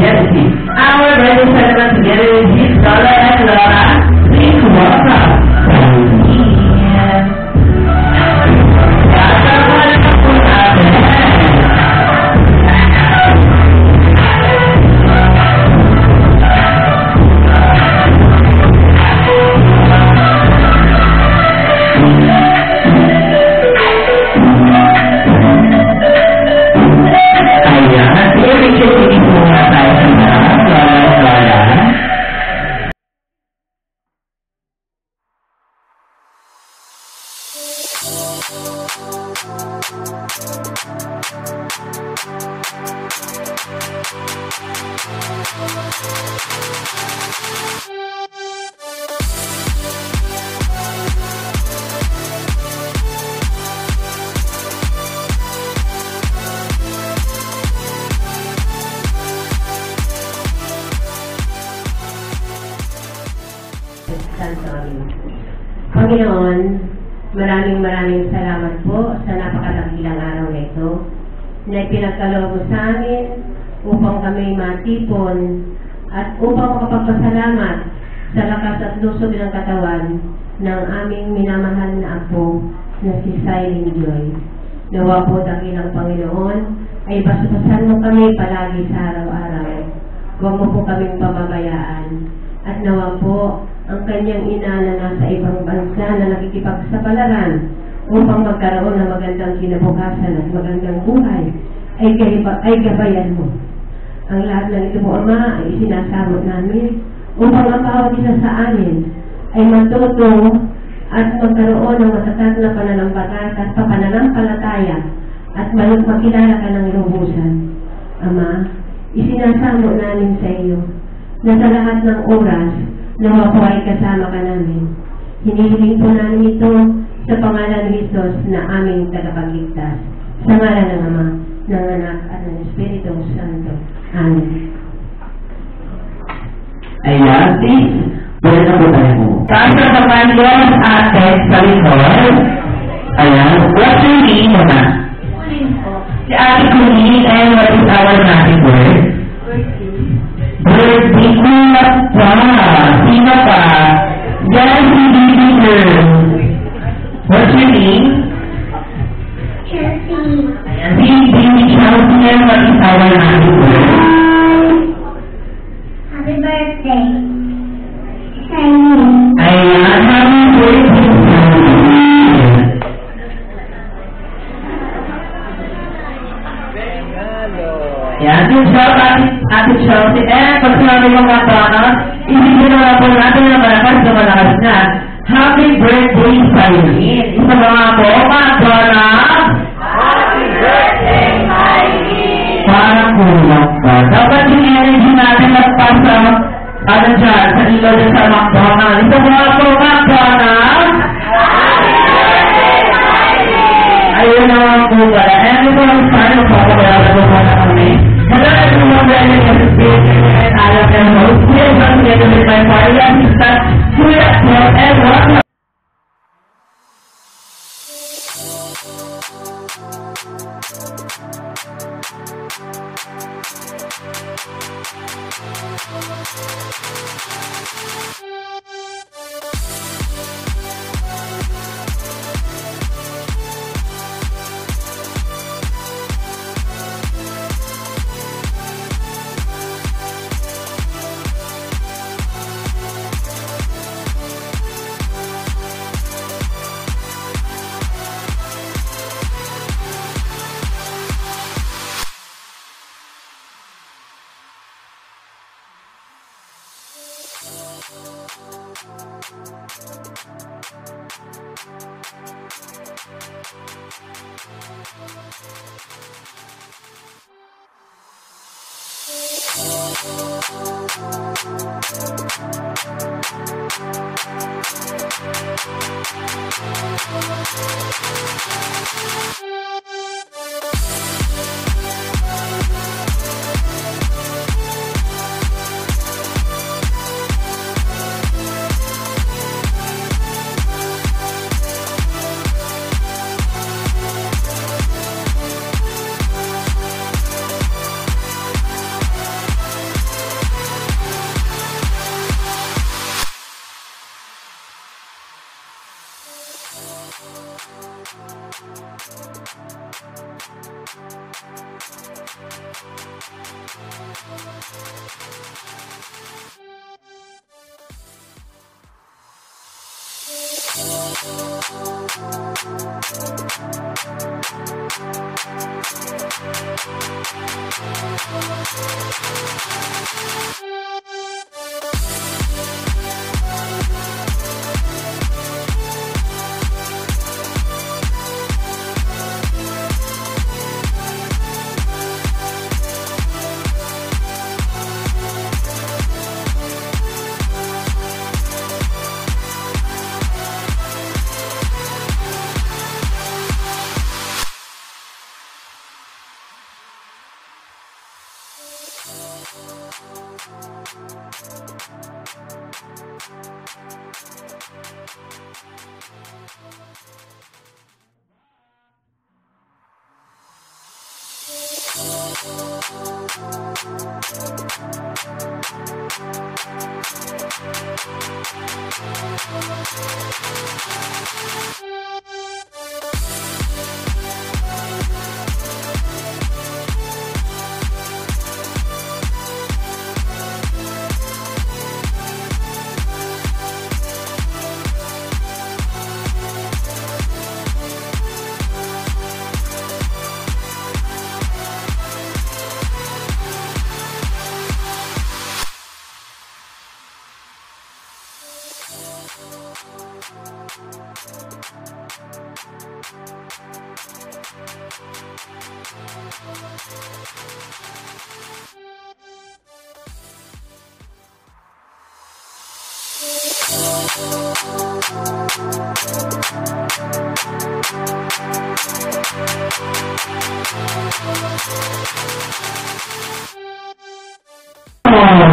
Fidelity. Our wedding celebrant together with his Lola and Laura. Please welcome. Panginoon, maraming salamat po sa napakadakilang araw na ito na ipinagkaloob mo sa amin upang kami matipon at upang makapagpasalamat sa lakas at lusog ng katawan ng aming minamahal na apo na si Silent Joy. Nawa po dakilang Panginoon ay basubasan mo kami palagi sa araw-araw. Huwag mo po kaming pababayaan. At nawa po ang kanyang ina na nasa ibang bansa na nakikipagsapalaran upang magkaroon ng magandang kinabukasan at magandang buhay ay gabayan mo. Ang lahat ng ito mo, Ama, ay isinasamo namin upang ang bawat isa sa amin ay matuto at magkaroon ng matatag na pananampalataya at makilala ka ng lubusan. Ama, isinasamo namin sa iyo na sa lahat ng oras na po ay kasama ka namin. Hinihiling po namin ito sa pangalan ni Jesus na aming tagapagligtas. Sa ngalan ng Ama, ng Anak, at ng Espiritu Santo. Amen. Ayan, please. Pwede na po tayo mo. Kasi naman yun ate sa likod. Ayan. What's your name, Mama? Si Ate Kunin, and what is our happy word? Birthday. Kulat pa. Sino pa? Yes, si baby girl. What's your name? Chelsea. Ayan, si baby Chelsea, and what is our happy word? Happy birthday. Shiny. Ayan, happy birthday. Ayan, yung shout Ate Chelsea. Pag sinabi mo mga panas, isipin na po natin na malakas na. Happy birthday, Mylene. Isa mga po, mga panas. Happy birthday, Mylene. Parang kulang pa. Dapat yung energy natin magpasa ano dyan, sa ilo dyan sa McDonald's. Isa mga po, mga panas. Happy birthday, Mylene. Ayun naman po pala. And ito ang sana magpapabayaan po na kami. Madami po mga brand new association and alam na host. We are going together with my party assistant, Kuya Paul, and welcome.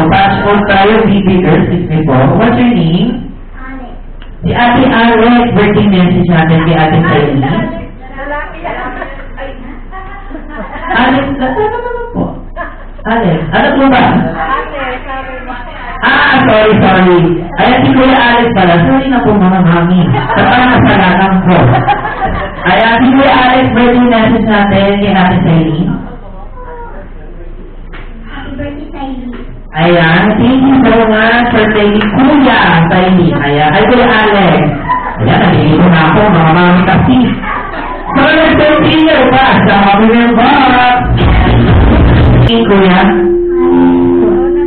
Touch on tayo, baby girl, excuse me po. What's your name? Alex. Si Ate Alex, birthday message natin kay Ate Saili. Alex, ano po? Alex, ano po ba? Sorry. Ayan, si Kuya Alex pala. Sorry na po mga mami. Sa parang kasalanan ko. Ayan, si Kuya Alex, birthday message natin kay Ate Saili. Happy birthday, Saili. Ayan, thank you so much for taking Kuya Saili. Ayan, ay Kuya Alex. Ayan, nalilito na ako, mga mami kasi. So, let's continue pa sa Happy Box. Si Kuya.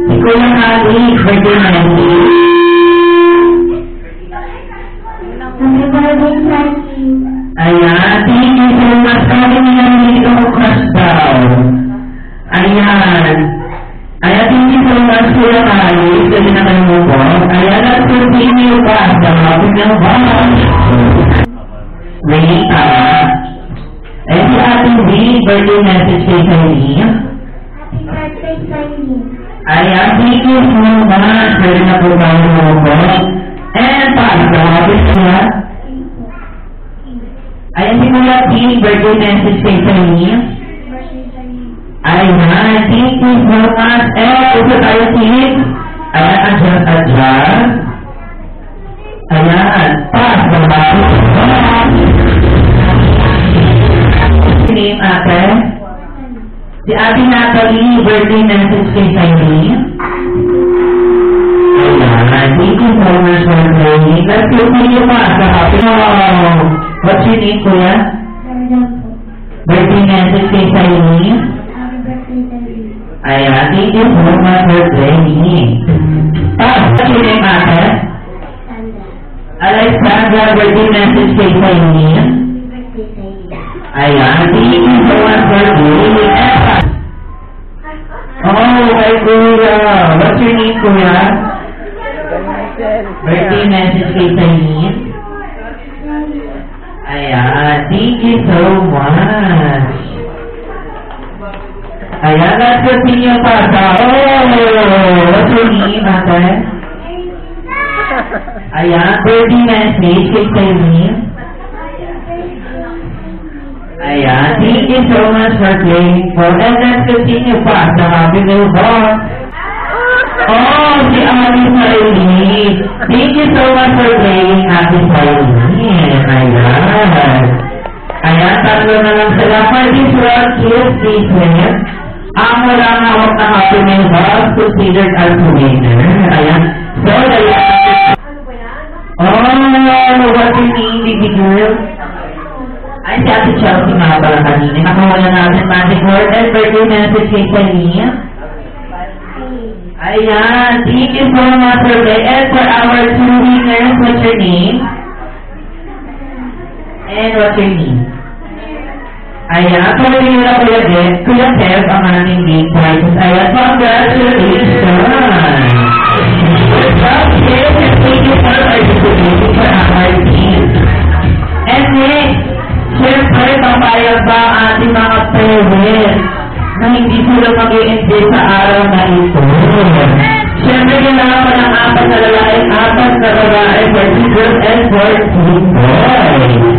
Si Kuya Alex, birthday message. Happy birthday, Saili. Ayan, thank you so much. Kami nilang dito ko crush daw. Ayan. Ayan, thank you so much, Kuya Alex. Kasi na kayo mo po. Ayan, let's continue pa sa Happy Box. Wait, eh, si Ate B, birthday message kay Saili. Happy birthday, Saili. Ayan, thank you so much. Pwede na po tayo mo po. And pass the Happy Box. Ayan, si Kuya P, birthday message kay Saili. Ayan, thank you so much. Eh, ito tayo team. Ayan, adjust. Ayan, pass the Happy Box. Name ate? Si Ate Natalie, birthday message kay Saili. Ayan, thank you so much for playing. Let's continue pa sa Happy Box. What's your name, Kuya? Birthday message kay Saili. Happy birthday, Saili. Ayan, thank you so much for playing. What's your name, ate? Sandra. Alexandra, birthday message kay Saili. Happy birthday, Saili. Ayan, thank you so much for playing. Oh, kay Kuya. What's your name, Kuya? Birthday message kay Saili. Ayan, thank you so much. Ayan, let's continue pa sa, what's your name, ate? Ayan, birthday message kay Saili. Ayan, thank you so much for playing for, and let's continue pa sa Happy Box. Oh, si Ate Saili. Thank you so much for playing, Ate Saili. this season, ang walang hawak na Happy Meal was considered as a winner. Ayan. So, what do you mean, baby girl? Ay, si Ate Chelsea nga pala kanina. Nakawa na natin magic word and birthday message kay Celine. Ayan. Thank you so much, Ray. And for our two winners, what's your name? And what's your name? Ayan. Pwede nyo na Kuya Kev ang aming game prizes. Ayan. Congratulations! Okay, and thank you for participating for our team. And next, siyempre, papayag ba ang ating mga parents na hindi sila mag-i-enjoy sa araw na ito? Siyempre, kailangan pa ng 4 na lalaki, 4 na babae for 2 girls and for 2 boys.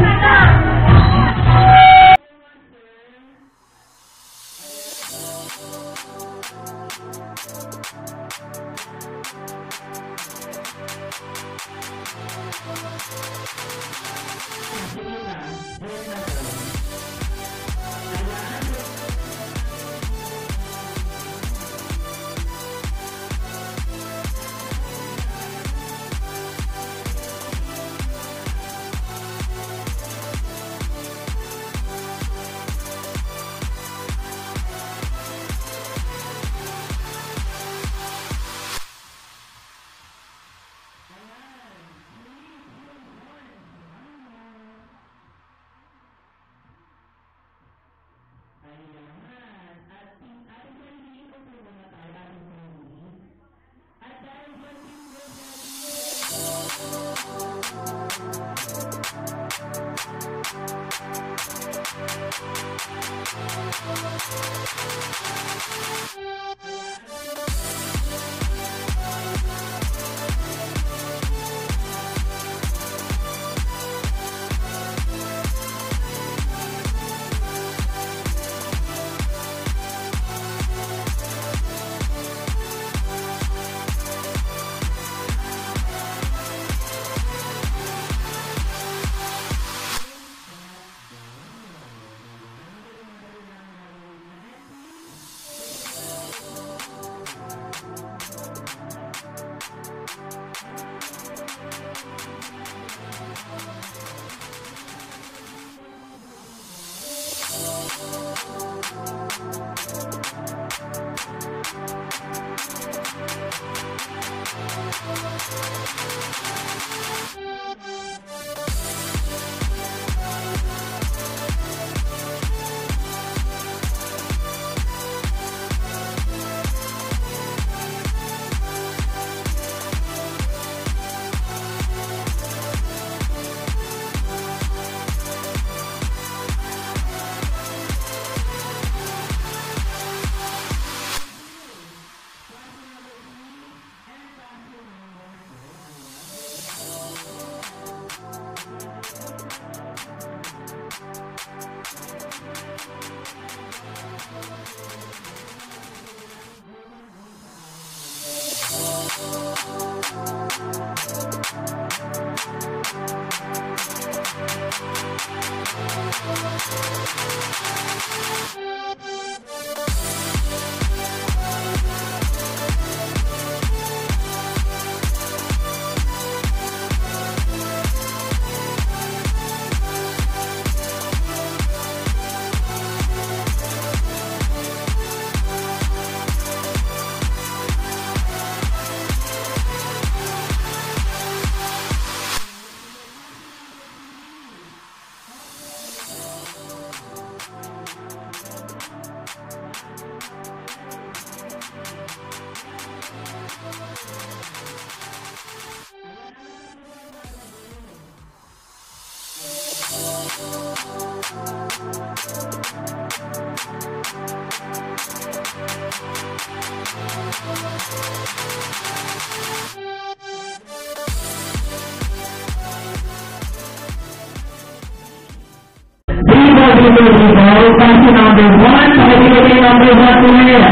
Kasi number 1, pakibigay number 1 ulit.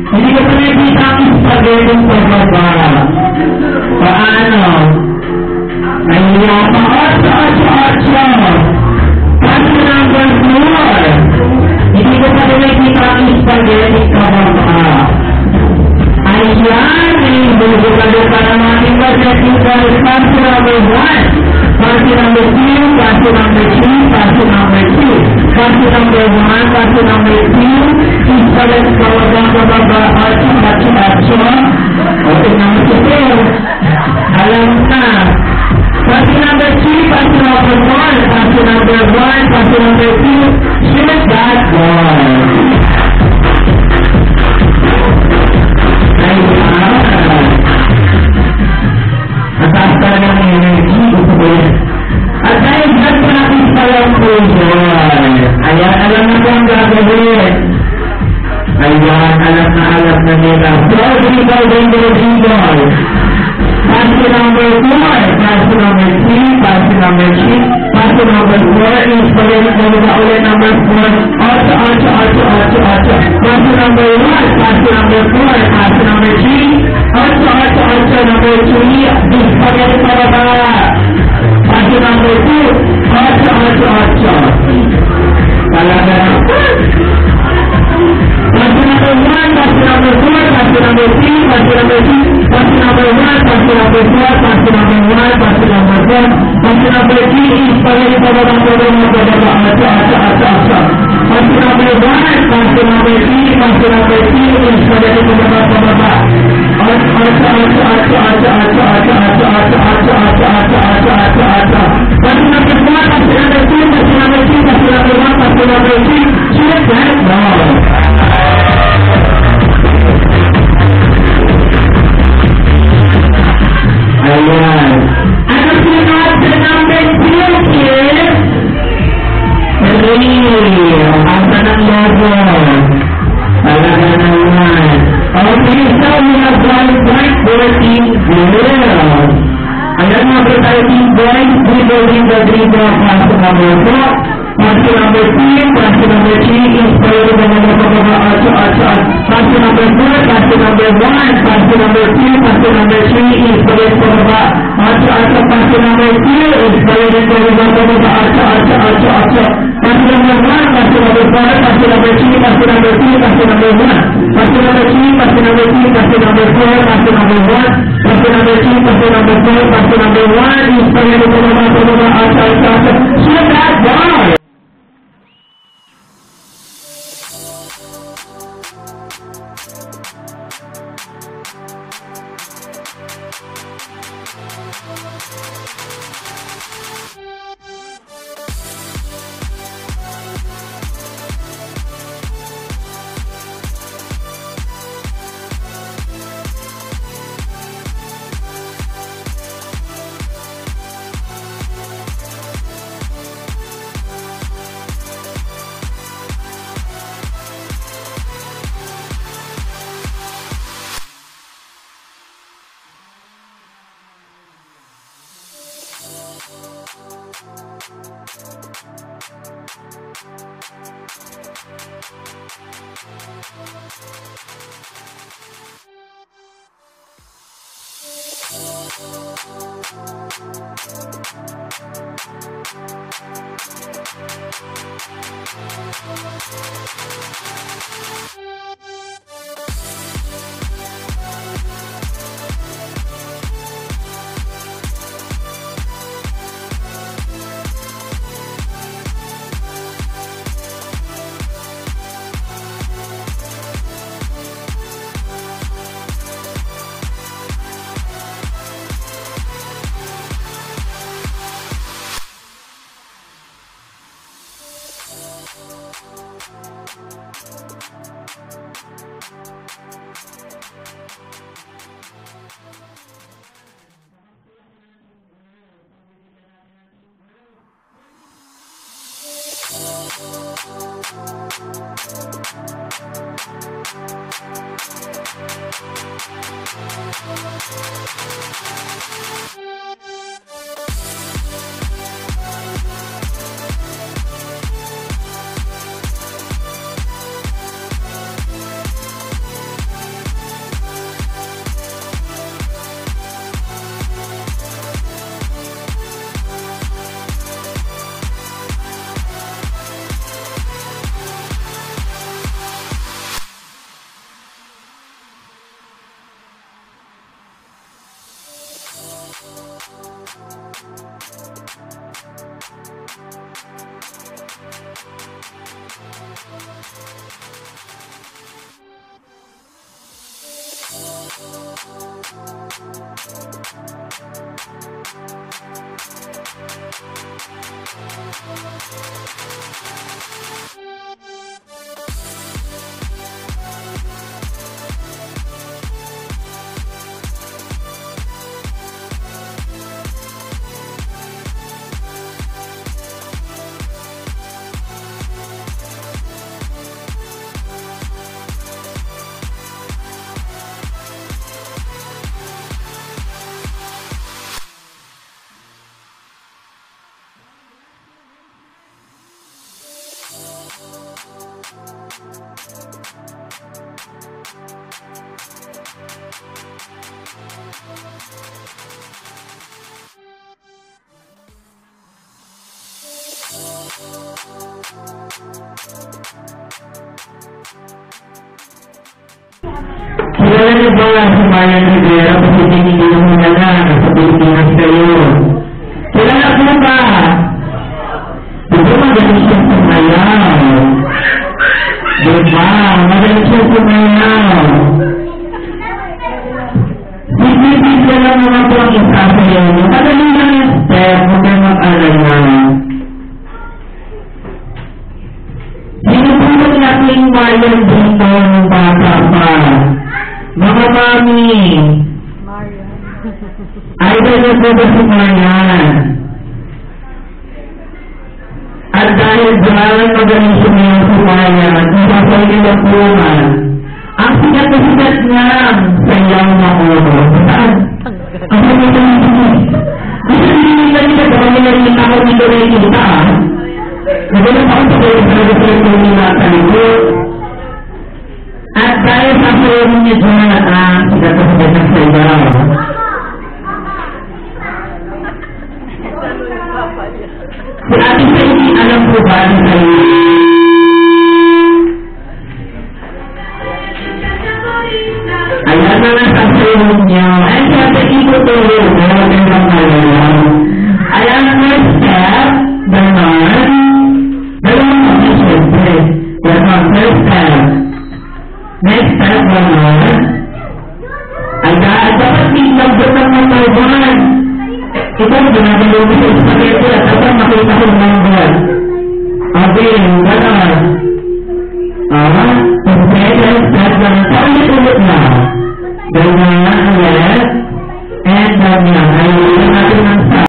Hindi ko pa nakikita ang spaghetti sa baba. Paano? Kaya pa 8. Kasi number 4. Hindi ko pa nakikita number 2, class number 3, class number 2. Class number 1, class number 2, is parehas bababa, archo. Okay naman si Phil. Alam na. Class number 3, class number 1, class number 1, class number 2, shoot that ball. Mataas talaga ng energy. At dahil dyan practice pa lang po yun. Ayan, alam na po ang gagawin. Ayan, alam na nila. So, dribble. Pass number 4, pass number 3, pass number 3, pass number 4, is ulit number 4, archo. Pass number 1, pass number 4, pass number 3, archo, number 3, is ulit pababa. Pass number 2, archo. Talaga na. Pass number 1, pass number 4, pass number 3, pass number 2, pass number 1, pass number 4, pass number 1, pass number 4, pass number 3 is pababa, archo. Pass number 1, pass number 3, pass number 2 is pababa. Archo. Pass number 1, pass number 2, pass number 3, pass number 1, pass number 3, shoot that ball. Ayan. Ano sunod sa number 2, kids? Asa ng logo? Talaga naman. Okay, so we have 1.14 girls. Ayan mga 13 boys, dribble, pass number 4. Pass number 3, pass number 3 is pababa, archo. Pass number 4, pass number 1, pass number 2, pass number 3 is pababa, archo. Pass number 2 is pababa, archo. Pass number 1, pass number 4, pass number 3, pass number 2, pass number 1. Pass number 3, pass number 2, pass number 4, pass number 1. Pass number 3, pass number 4, pass number 1 is pababa, archo. Shoot that ball! Kilala niyo ba si Marian Rivera kasi tinigil mo na lang sa Pilipinas kayo? Kilala mo ba? Diba magaling siya sumayaw? Diba? Magaling siya sumayaw. Bibigyan lang naman po ang isa sa iyo. Magaling lang yung step, huwag kayo mag-alala. Sinupulot natin Marian dito ng bata pa. Mga mami, idol na po ba si Marian? At dahil dyan magaling sumayaw si Marian, isasay nila po man. Ang sikat na sikat niya, sayaw na ulo. Saan? Ang sikat na sikat. Gusto nila nila ba kami narinig ako dito na kita? Nagalang ako sa kayo sa nagsasayo nila sa likod. At dahil sa sayo niya dyan, sikat na sikat na sayaw. Si Ate Sadie, alam po ba ni Sadie? Ayan na nga sa sayo niyo. Ay, siyempre, ikutulog. Ayan na nga. Ayan na step. Ganon. Ganon kami, siyempre. Ganon, first step. Next step, ganon. Ayan, dapat tingnan doon ng motorban. Ito, ginagalaw mo sa spaghetti at dapat makita ko ng number. Okay, ganon. Second step, ganon. Paulit-ulit na. Ganon, ulit. And ganon. Ayun natin ng step.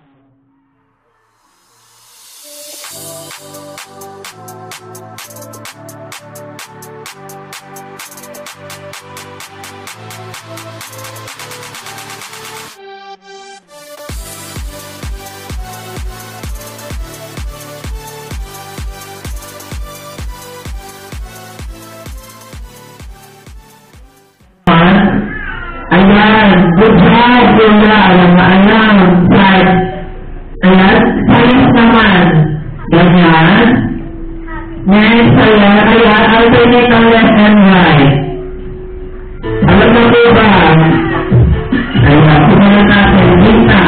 Ayan, good job, Kuya. Alam na alam. Side. Ayan, science naman. Ganyan. Next, ayan, ayan, alternate ang left and right. Alam na po ba? Ayan, simulan natin. Lisa.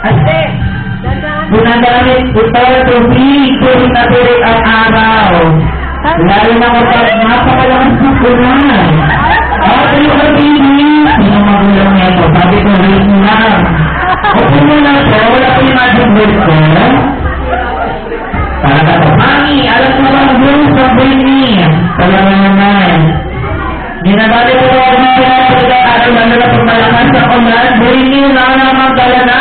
Ate, ginamit ito tubig tuwing natuloy ang araw. Lalo na kapag napakalakas ng kulan. Okay, baby. Sino magulang nito? Sabi ko rin lang. Okay mo na po, wala ko yung magic word ko. Para ka po, Mami, alam mo ba ang rules ng Britney? Talaga naman. Ginagamit ko ako ng pinapagdaan lalo na pag malakas sa ulan. Britney, wala ka naman dala na.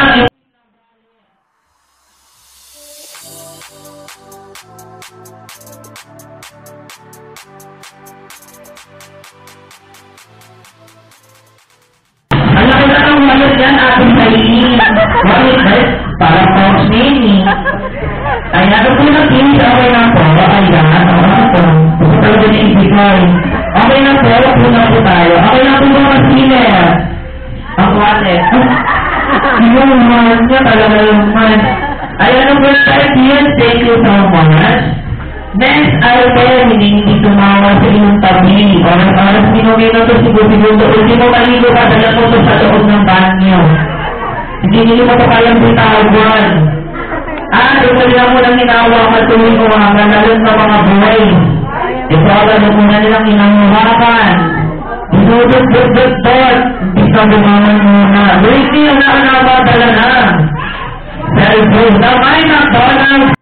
Bakit ba? Para Fox Nini. Ay, nato po na kinis. Okay na po. Ayan. Okay po. Gusto talaga na ibigay. Okay na po. Puna po tayo. Okay na po mga siner. Ang wallet. Yung man niya talaga yung man. Ayan ang good time yun. Thank you so much. Next item, hindi tumawa sa inyong tabi. Oras minumino to siguro-siguro. Ultimo maligo ka. Dala po to sa loob ng banyo. Hindi nyo pa kayang bitawan. Ito lang mo lang hinawa matuloy mo mga lalo sa mga buhay. Ito alam mo na nilang hinanguhakan. Dudut-dut-dut-dut. Hindi ka bumangan muna. Wait yung nakanabadala na. Cellphone na may McDonald's.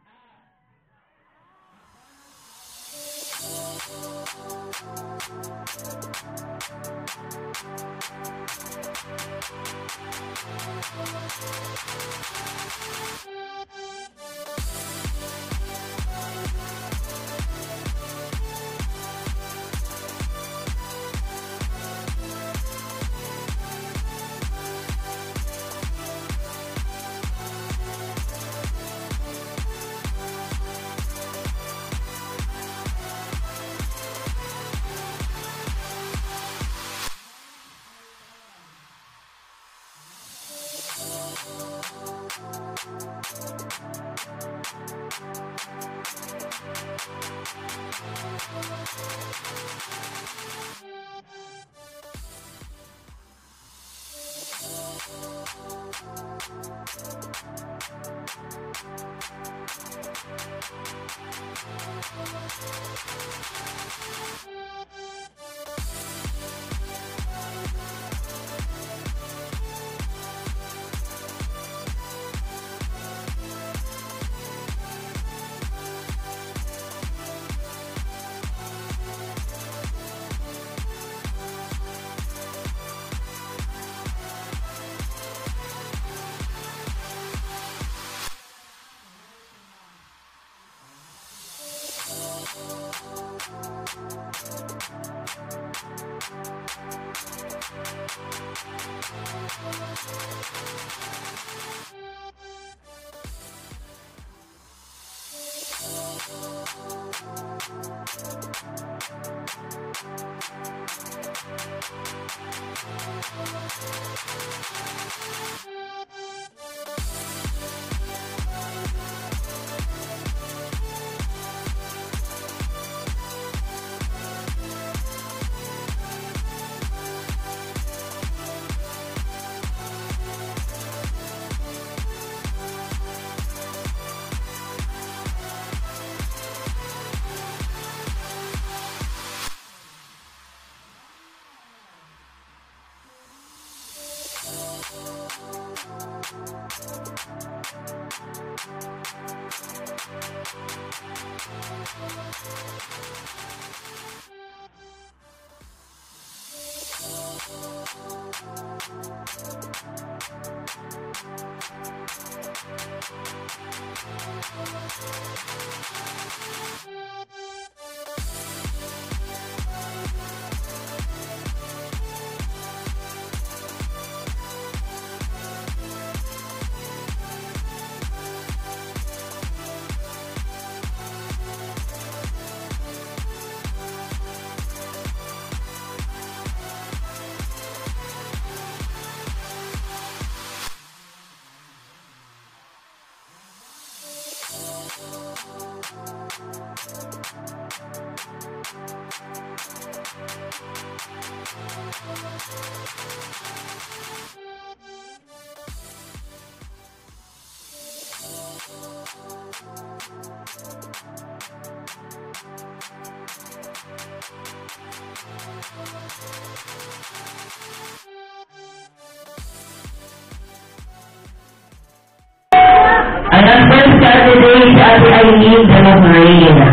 Ang first candidate si Ate Aileen de la Marina.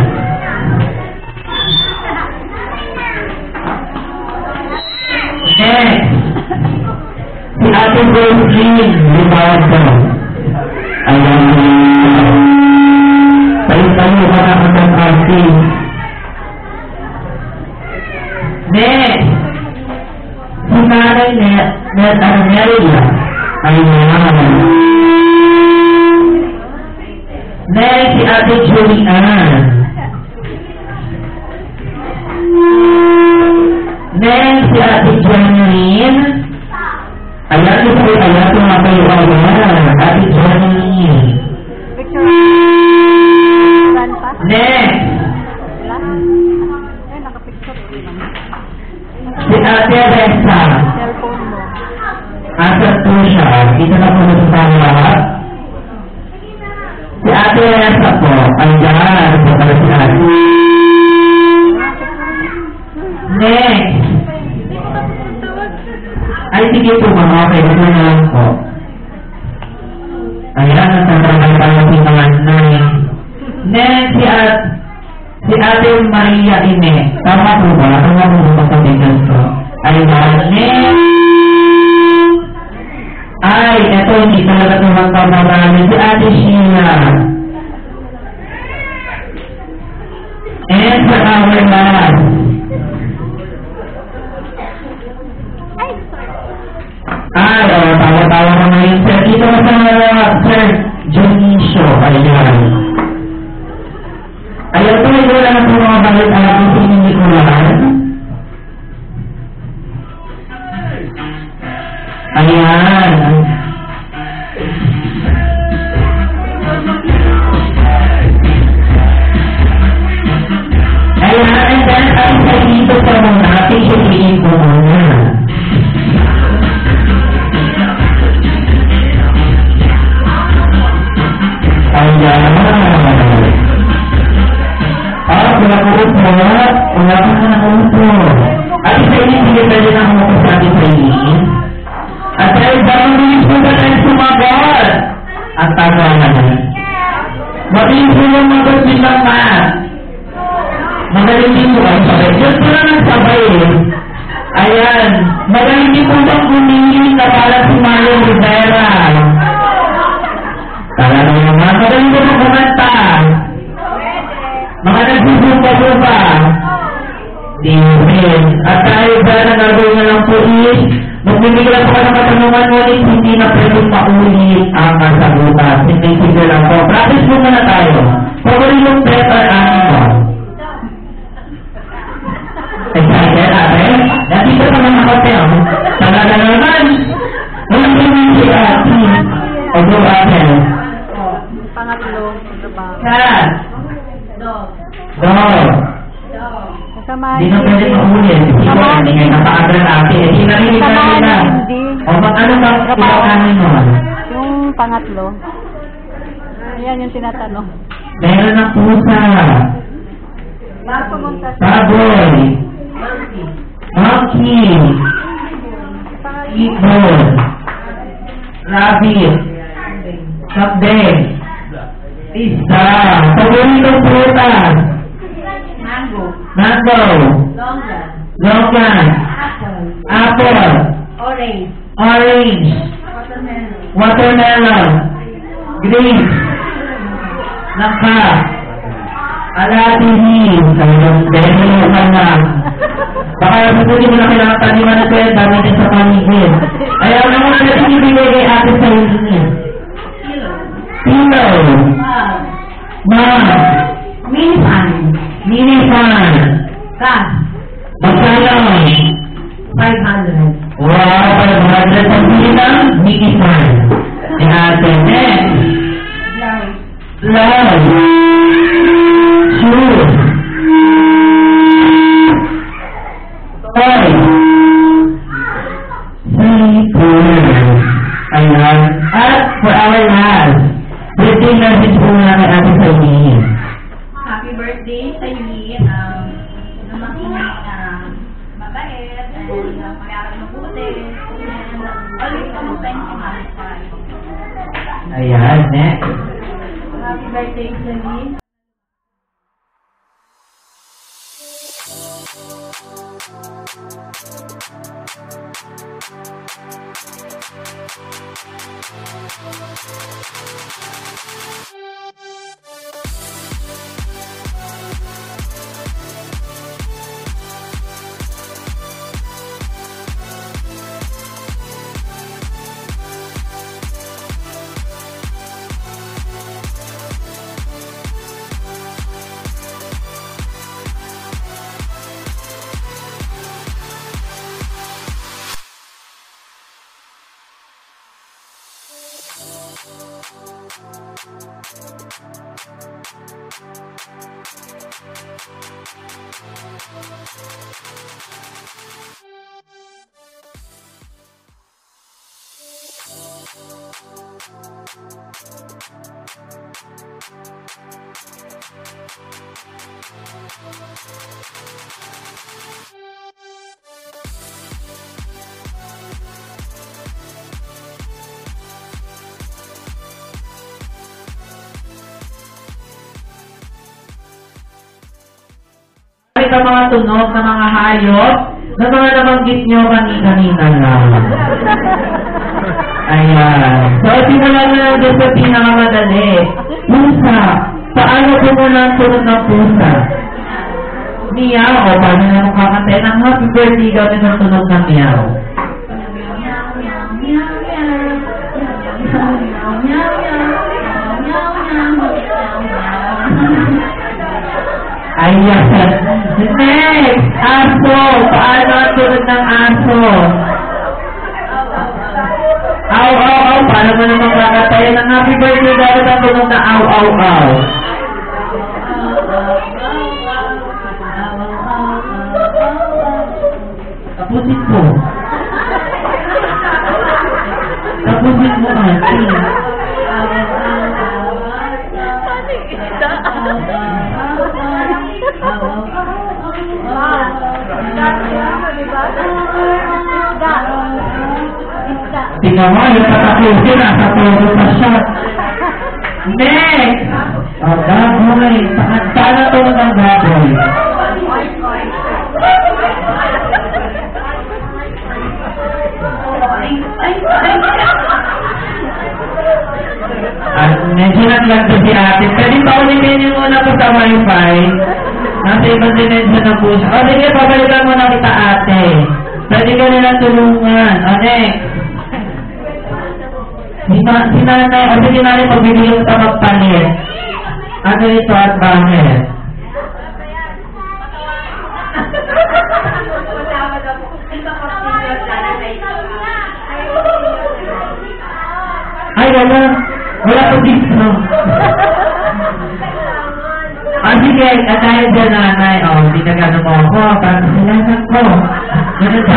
Next, si Ate Roslyn Libardo. Ayan. Tayo-tayo ka na ang party. Next, si Nanay Nelia. Ayan. Next, si Ate Julian. Next, si Ate Janine. Ayan, ayan, tumatayo ayan. Ate Janine. Next, si Ate Ressa. Asan po siya? Dito na po sa lahat. Si Ate Ressa po, ayan, po pala si Ate. Next. Ay, sige po mga, okay, ito na lang po. Ayan, nagtatragal tayo si mga nanay. Next, si Ate Maria Ine. Tama po ba? Tama po ba sa bigas ko? Ayan, next. Ay, eto, hindi talaga tumangkaw na namin. Si Ate Sheila. And sa our last. Ay, tawa-tawa ko na yun, sir. Dito ko sa Sir Junicio. Ayan. Ayan po, ito lang ang mga balit alam sa hindi ko lahat. Ayan. Ayan, and then, ang sa dito sa mga ating sisihin ko muna. Ayan. Wala ko upo. Wala ko na upo. At isa hindi pwede na ako masasabi sa inyo. At dahil bago bilis po ba tayo sumagot? At tama naman. Mabilis po yung magot bilang math. Magaling din po ang sabay. Diyos po lang ang sabay eh. Ayan. Magaling din po bang bumili na parang si Mario Rivera. Tala na naman. Magaling din po kumanta. Mga nagsusupa-supa. Amen. At dahil ba na nagawin na lang po is, magbibigay lang po ng katanungan ulit, hindi na pwedeng maulit ang kasagutan. Sige lang po. Practice po muna tayo. Paboritong pet or animal? Excited, ate? Nandito pa naman ako, Teo. Talaga naman. Walang tingin si ate. O do ate. Pangatlo. Cat. Dog. Dog. Hindi na pwede maulit. Hindi nga napaagal ate. Hindi narinig natin na. O ano bang pinakanin mo? Yung pangatlo. Ayan yung tinatanong. Meron ng pusa. Baboy. Monkey. Ibon. Rabbit. Kambing. Isda. Paboritong prutas. Mango. Mango. Longan. Longan. Apple. Apple. Orange. Orange. Watermelon. Watermelon. Grapes. Langka. Alatihi. Sayang dahil ka na. Baka hindi mo na kailangan taniman na kaya dami din sa paligid. Ayaw naman natin ibigay kay ate sa inyo. Pillow. Mug. Minifan. Minifan. Gas. Magkano? 500. Wow, 500 ang bilang minifan. Ni ate. Next. Love. Shoes. Toy. Sleeper. Ayan. At for our last, birthday message po muna kay ate sa inyo. Happy birthday sa Yuli. Lumaki na mabait and mag-aaral mabuti. And always ka mag-spend si Mami sa Ayan, next. Happy birthday sa Yuli. Sa mga tunog na mga hayop na mga nabanggit nyo kanina lang. Ayan. So, simulan na lang doon sa pinakamadali. Pusa. Paano po muna ang tunog ng pusa? Meow. O, paano na makakantay ng happy birthday gawin ng tunog ng meow? Ayan. Next, aso. Paano ang tunog ng aso? Aw, aw, aw. Paano mo naman kakatayan ng happy birthday dahil ang tunog na aw, aw, aw? Tapusin mo. Tapusin mo, auntie. Tingnan mo, yung patapusin, nasa todo pa siya. Next! Oh, baboy. Paano tunog ang baboy? Medyo naglagto si ate. Pwede pa ulitin niyo muna po sa wifi. Nasa ibang dimensyon na po siya. O sige, pabalikan muna kita ate. Pwede ka nilang tulungan. O next. Si nanay, o sige nanay, pagbibilang ka magpalit. Ano ito at bakit? Ay, wala. Wala po dito. Sige, dahil dyan nanay, hindi na gano'n mo ako, parang kasilasan ko. Ganun ka.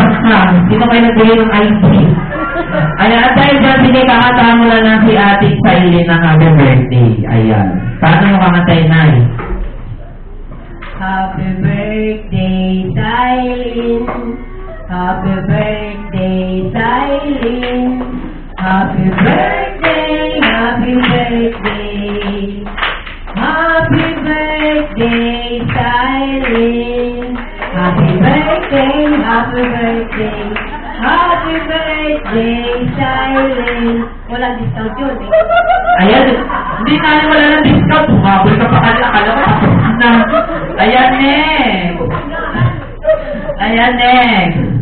Sino kayo nagbili ng ID? Ayan, at dahil dyan, sige, kakatahan mo lang ng si Ate Sailin ng happy birthday. Ayan. Paano mo kakatay, Nay? Happy birthday, Sailin. Happy birthday, Sailin. Happy birthday, happy birthday. Happy birthday, Cyrene. Happy birthday, happy birthday. Happy birthday, Cyrene. Walang discount yun eh. Ayan, hindi na wala ng discount. Bumabol ka pa kanila, akala ko tapos na. Ayan, next. Ayan, next.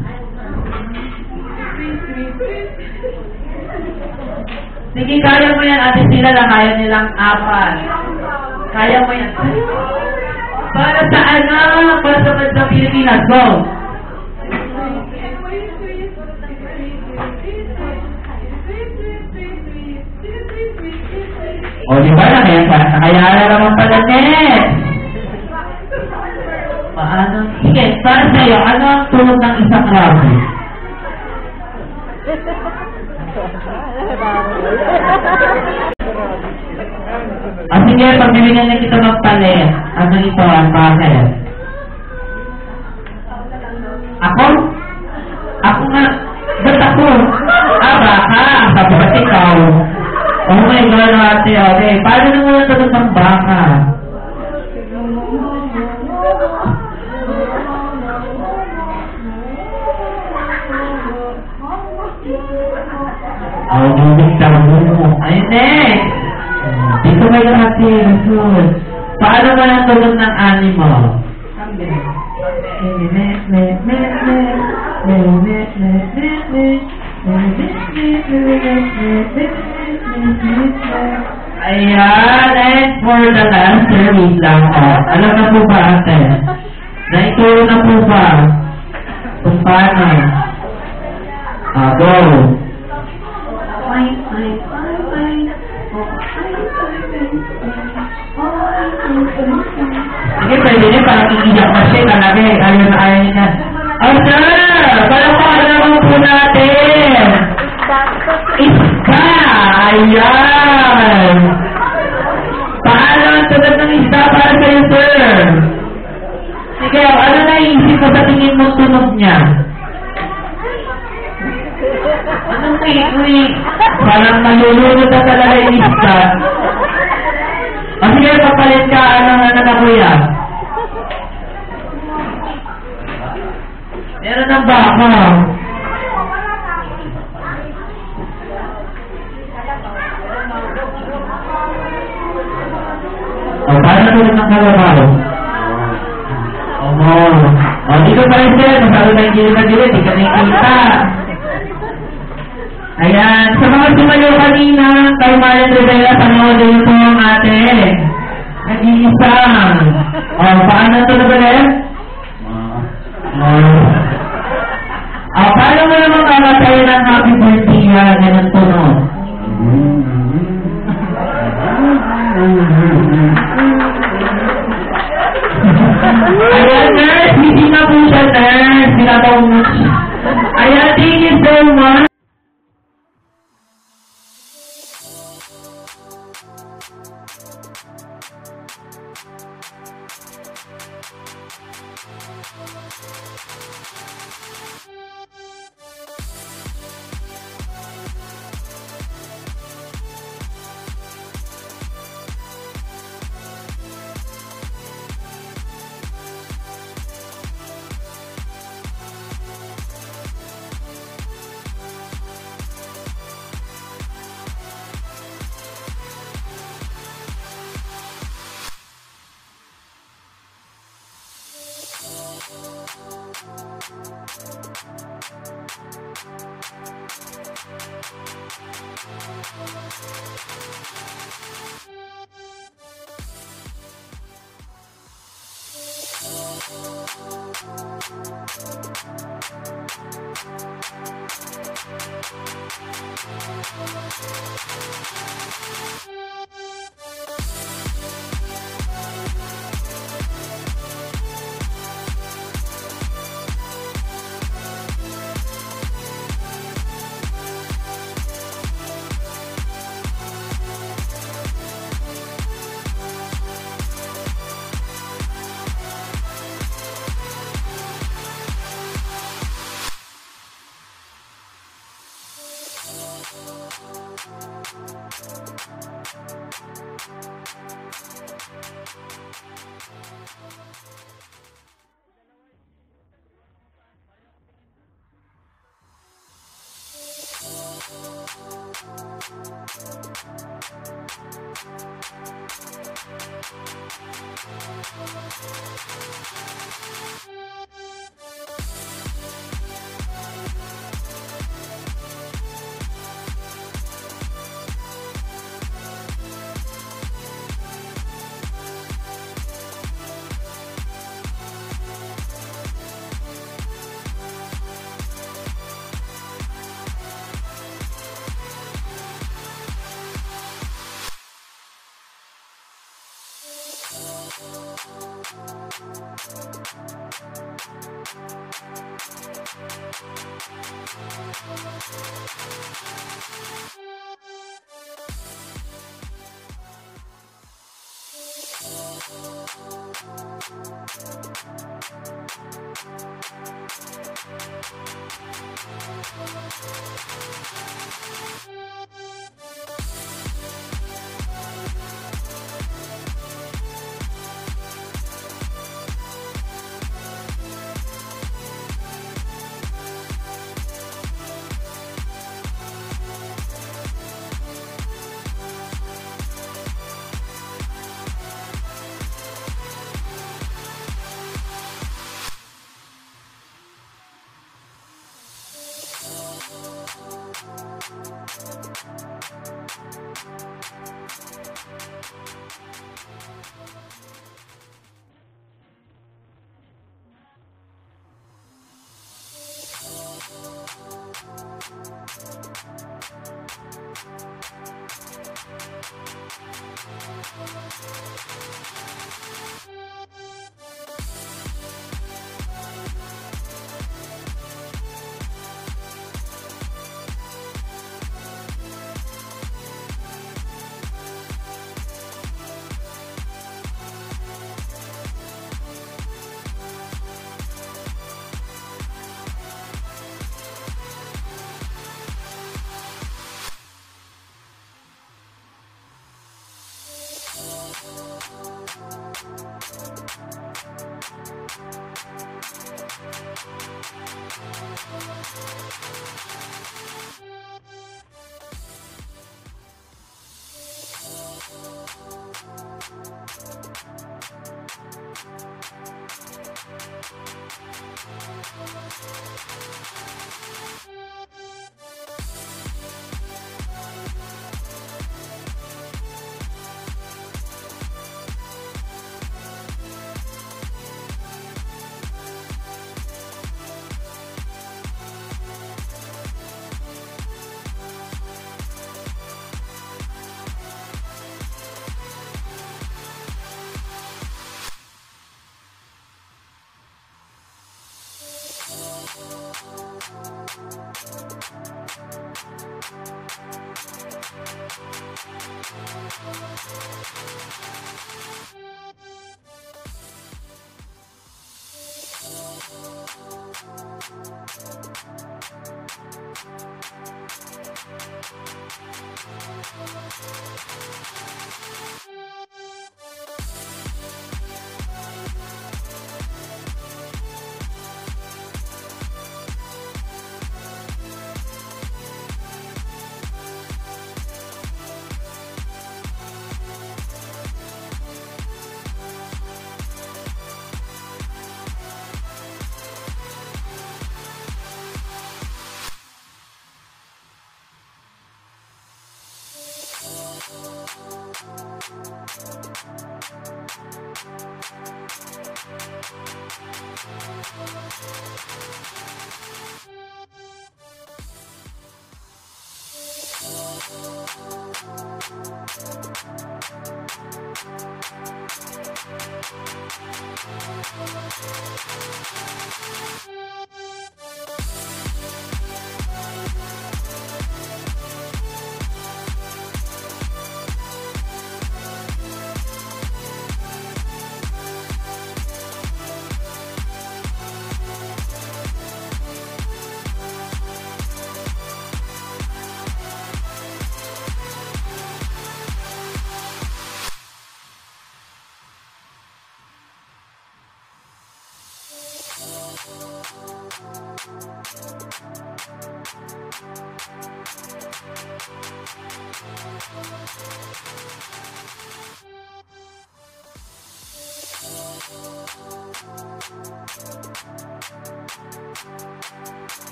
Sige, kaya mo yan, ate sila lang, kaya nilang 4. Kaya mo yan. Para sa ano? Para sa Pilipinas, go! O, di ba lang yan? Kaya naman pala, next! Paano? Sige, para sa'yo, ano ang tulog ng isang rabi? Sige, pagbibigyan na kita magpalit. Ano ito, ang bakit? Ako? Ako nga. Ba't ako? Baka. Sabi ba't ikaw? Oh my God, ate. Okay, paano na muna tulog ng baka? Ay, next! Dito kayo ate, Rasul. Paano ba ang tulog ng animal? Ayan, and for the last service lang po. Alam na po ba ate? Naituro na po ba? Kung paano? Go! Sige, pwede rin parang iiyak na siya talaga eh. Ayaw na ayaw niya. Oh, sir! Palakpakan naman po natin! Isda! Ayan! Paano ang sagot ng isda para sa'yo, sir? Sige, ano naiisip mo sa tingin mo tunog niya? Anong quick? Parang malulunod na talaga yung isda. O sige, papalit ka, ano na kuya? Meron ng baka. O, paano tulad ng kalabaw? O, dito pa rin sila, masalo na yung gilid-gilid, di ka nakikita. Ayan, sa mga sumayo kanina, kay Marian Rivera, panoodin po ang ate. Nag-iisang. O, paano ito na ulit? Paano mo naman kakatayo ng happy birthday yan? Ganun po, no? Ayan, nurse, hindi na po siya, nurse. Pinataw mo siya. Ayan, thank you so much.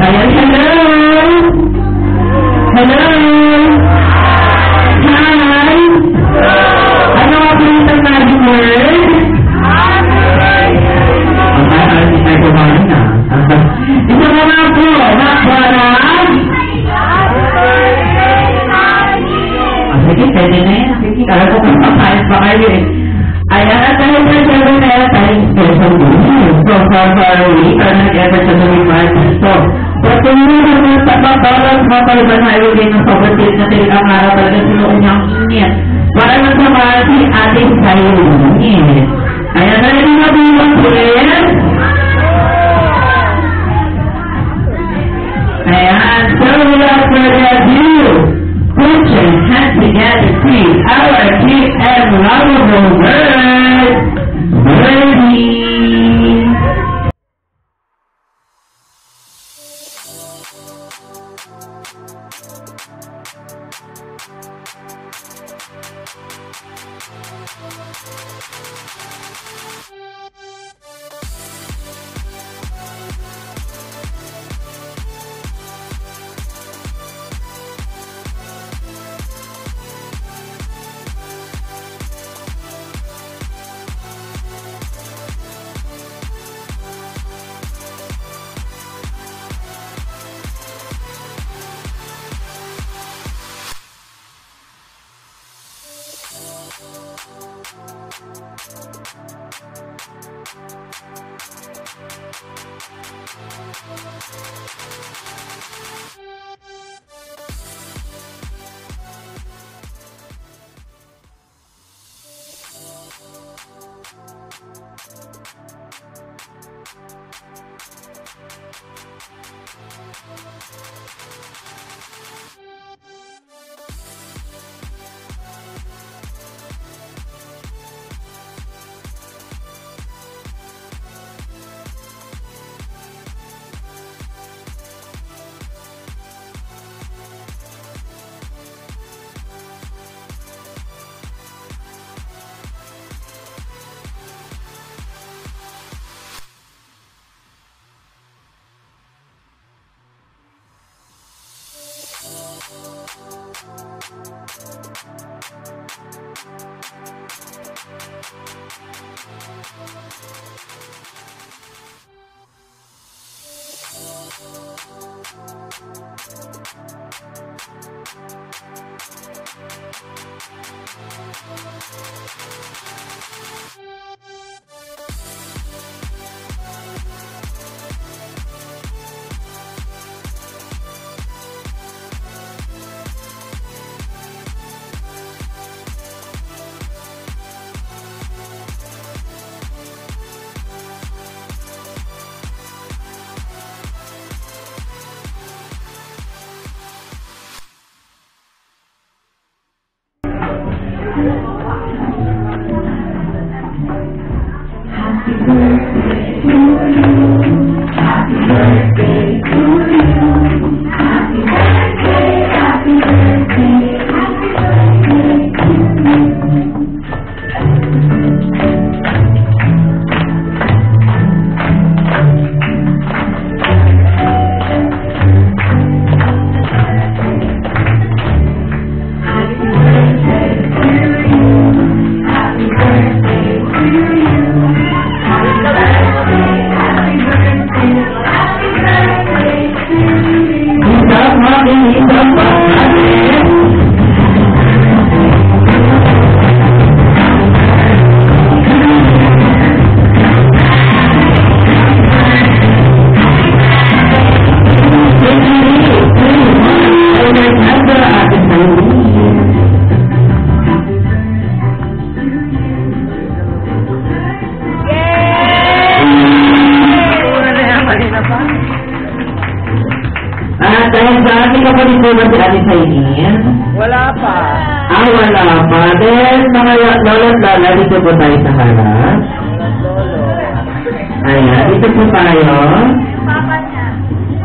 Ayan, hello! Hello! Hi! Ano nga po yung magic word? Ay, kumain na. Isa mo nga po, magbarag! Sige, pwede na yan. Sige, kala ko kung papayas pa kayo eh. Ayan, at dahil na siya rin na tayong special day. So, for a week, nag-ever siya sa party. So, patuloy naman sa pabalang mapalban na ilagay ng sobrang tilit na tilit ang araw talaga sinuon niyang init. Para lang sa party, ating sayo. Ayan, ready na bilang friends? Ayan, so without further ado, put your hands together, please. Our cute and lovable bird, Birdie. Dahil sa ating kapatid po na si Ate Sainin? Wala pa. Wala pa. Then, mga lolo't lala, dito po tayo sa harap. Lolo. Ayan, dito po tayo. Papa niya.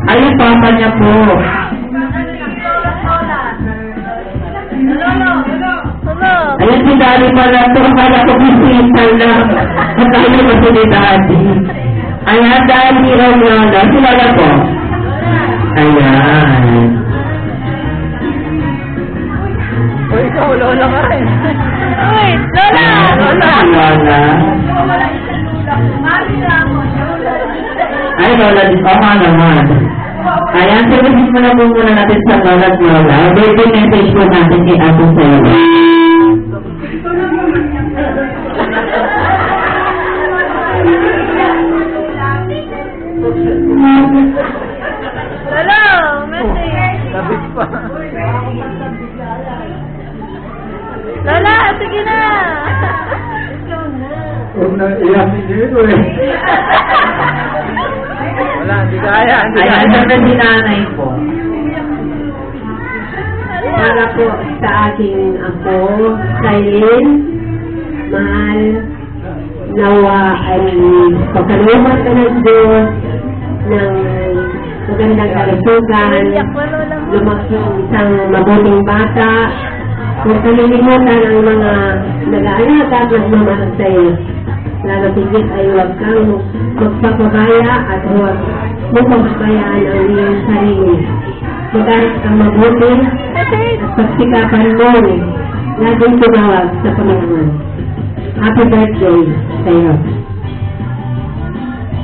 Ay, yung papa niya po. Hello. Ayan, si Daddy pala ito. Akala ko bisita lang. Akala ko si Daddy. Ayan, Daddy o Lola. Si Lola po. Ayan. Uy, ikaw, lola ka rin. Uy, lola! Lola! Lola. Ay, Lola, okay naman. Ayan, sabihin mo na po muna natin sa Lola at Lola. Birthday message po natin kay Ate Sayo. Hello, message. Labis pa. Lola, sige na. Huwag na iyakin dito eh. Wala, hindi kaya. Ayan, sabi si nanay po. Para po sa aking apo, Sailin, mahal, nawa ay pagkaluman ka ng Diyos ng magandang kalusugan, lumaki isang mabuting bata, kung kalilimutan ang mga nag-aalaga at nagmamahal sa iyo. Lalo tigit ay huwag kang magpapabaya at huwag mo pababayaan ang iyong sarili. Mag-aral kang mabuti at pagsikapan mo laging tumawag sa Panginoon. Happy birthday sa iyo.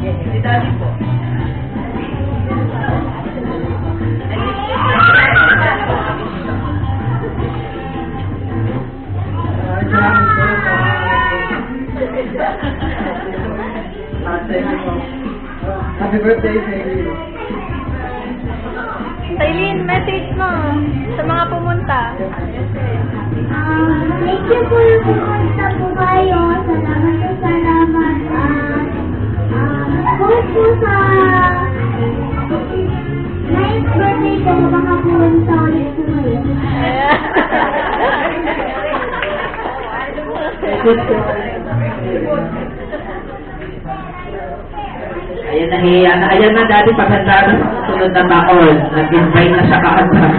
Si Daddy po. Happy birthday, Sailin. Sailin, message mo sa mga pumunta. Thank you po yung pumunta po kayo. Salamat. Hope po sa next birthday ko makapunta ulit po kayo. Ayan, nahiya na. Ayan na, Daddy, pagkanda na sa sunod na taon. Nag-invite na siya kaagad.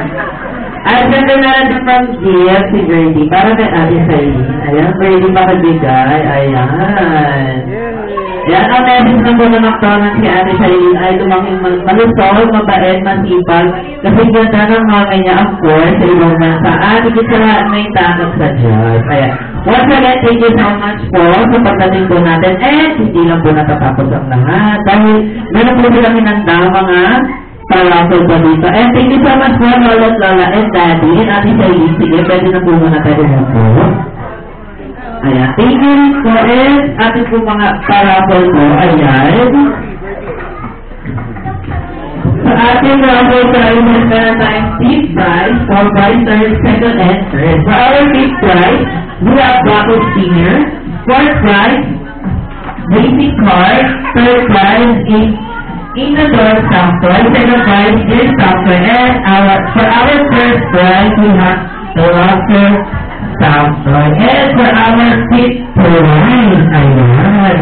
Ayan, ganda na rin from Gia, si Birdie. Para kay Ate Sailin. Ayan, Birdie makabigay. Ayan. Ayan, ang message na po na McDonald's si Ate Sailin ay lumanging malusog, mabait, masipag. Kasi ganda ng mama niya, of course, sa ibang bansa. At higit sa lahat may takot sa Diyos. Ayan. Once again, thank you so much po sa pagdating po natin. And hindi lang po natatapos ang lahat. Dahil meron po sila minanda mga paraffol po dito. And thank you so much po, Lola, Lola, and Daddy, and Ate Sailin. Sige, pwede na po muna tayo na po. Ayan. Thank you po. And ating po mga paraffol po. Ayan. Sa ating raffle prize, meron tayong fifth prize, for prize, third, second, and third. For our fifth prize, we have bottle spinner. Fourth prize, basic card. Third prize is in-the-door software. Second prize is software. And for our first prize, we have the locker software. And for our fifth prize, ayan.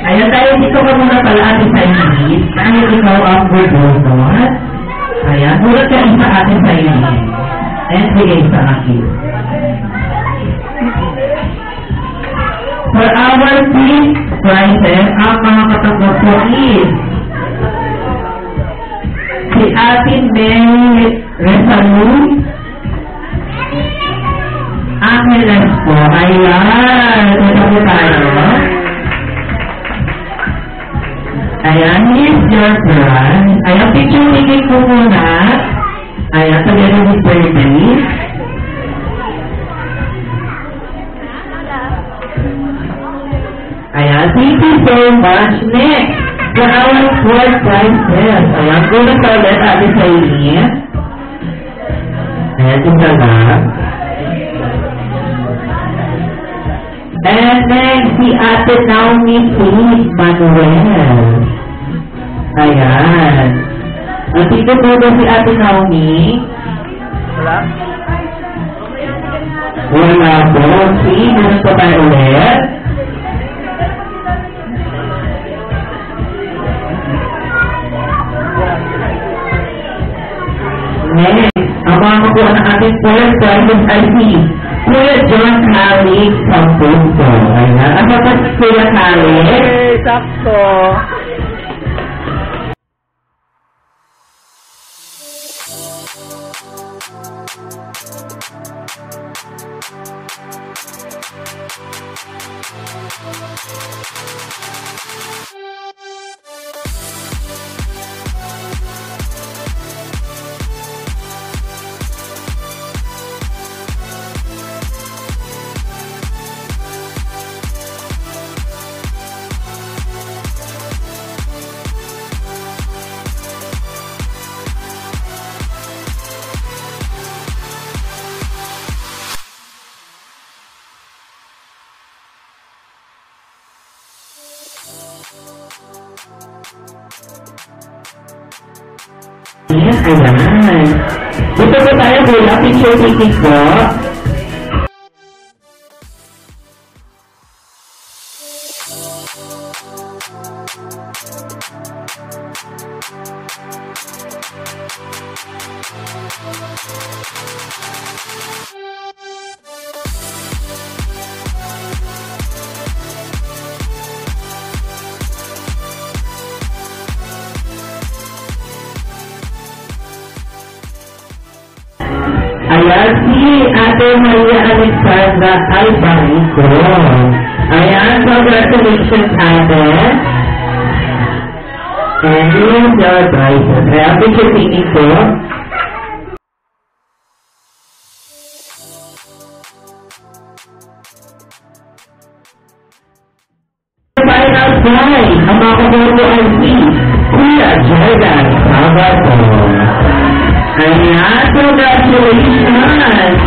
Ayan, tayo dito ka muna pala ating Sailin. Dahil ikaw ang gudunod. Ayan, mulat ka sa ating Sailin. And bigay sa akin. For our fifth prizes, ang mga katanggap po is si Ate Mary Resalud Angeles po. Ayan, ito po tayo. Ayan, here's your prize. Ayan, picture-taking po muna. Ayan, together with birthday. Ayan, thank you so much. Next, for our fourth prize test. Ayan, gulat ka ulit, Ate Sailin. Ayan, ito lang. And next, si Ate Naomi Philip Manuel. Ayan. At ito po ba si Ate Naomi? Wala? Wala po. See, meron po tayo ulit. po ang ating first prizes ay si Kuya John Calic sa Punto. Ayan. Ang kapag Kuya Calic. Okay, sakto. Ayan. Dito po tayo Kuya. Picture taking po. Ayan, si Ate Maria Alexandra Albarico. Ayan, congratulations, Ate. And here's your prizes. Ayan, picture taking po. Final prize, ang mga kaboto ay si Kuya Jordan Salvador. Ayan, congratulations!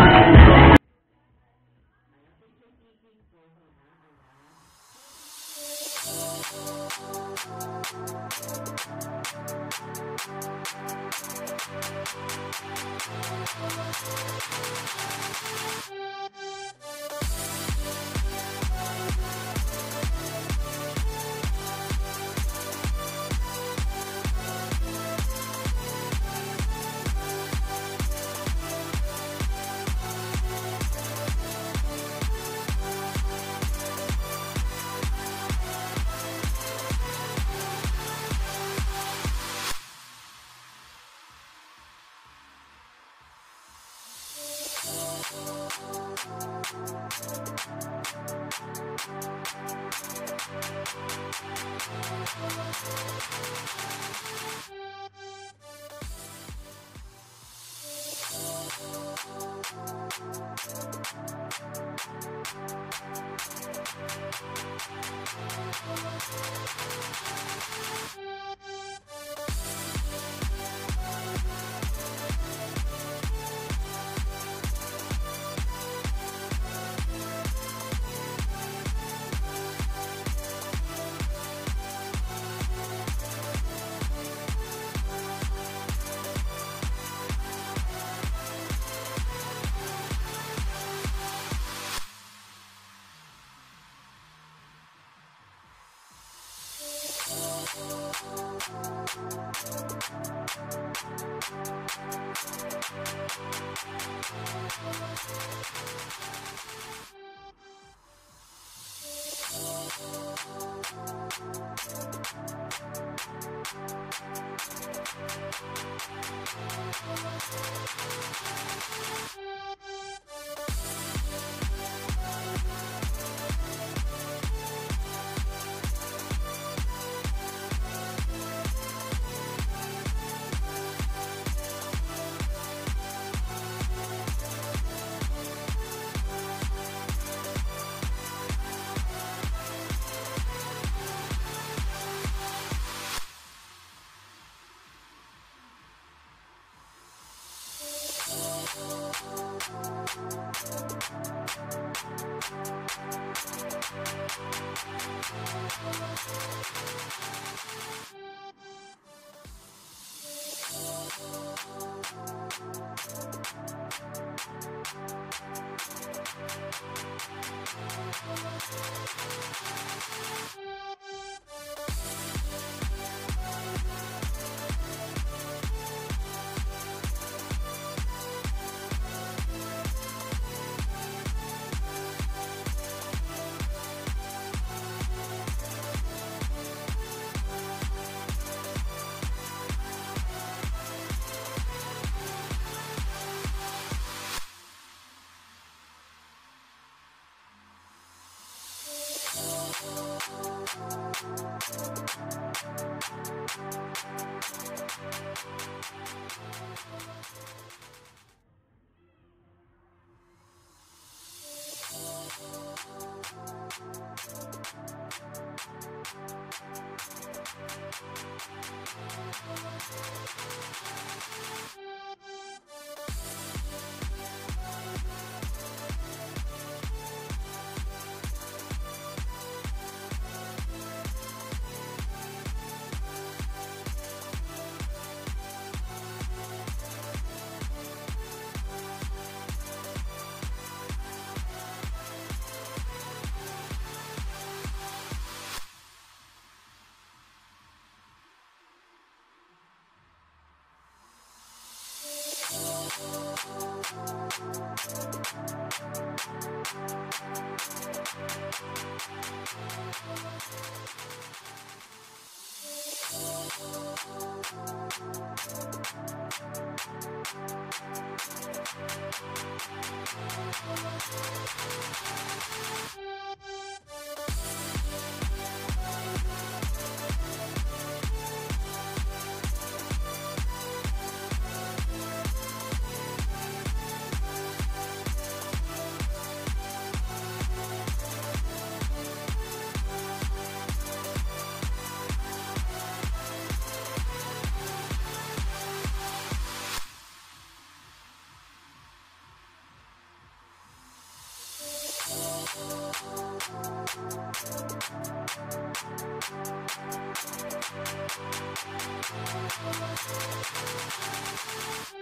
Thank you.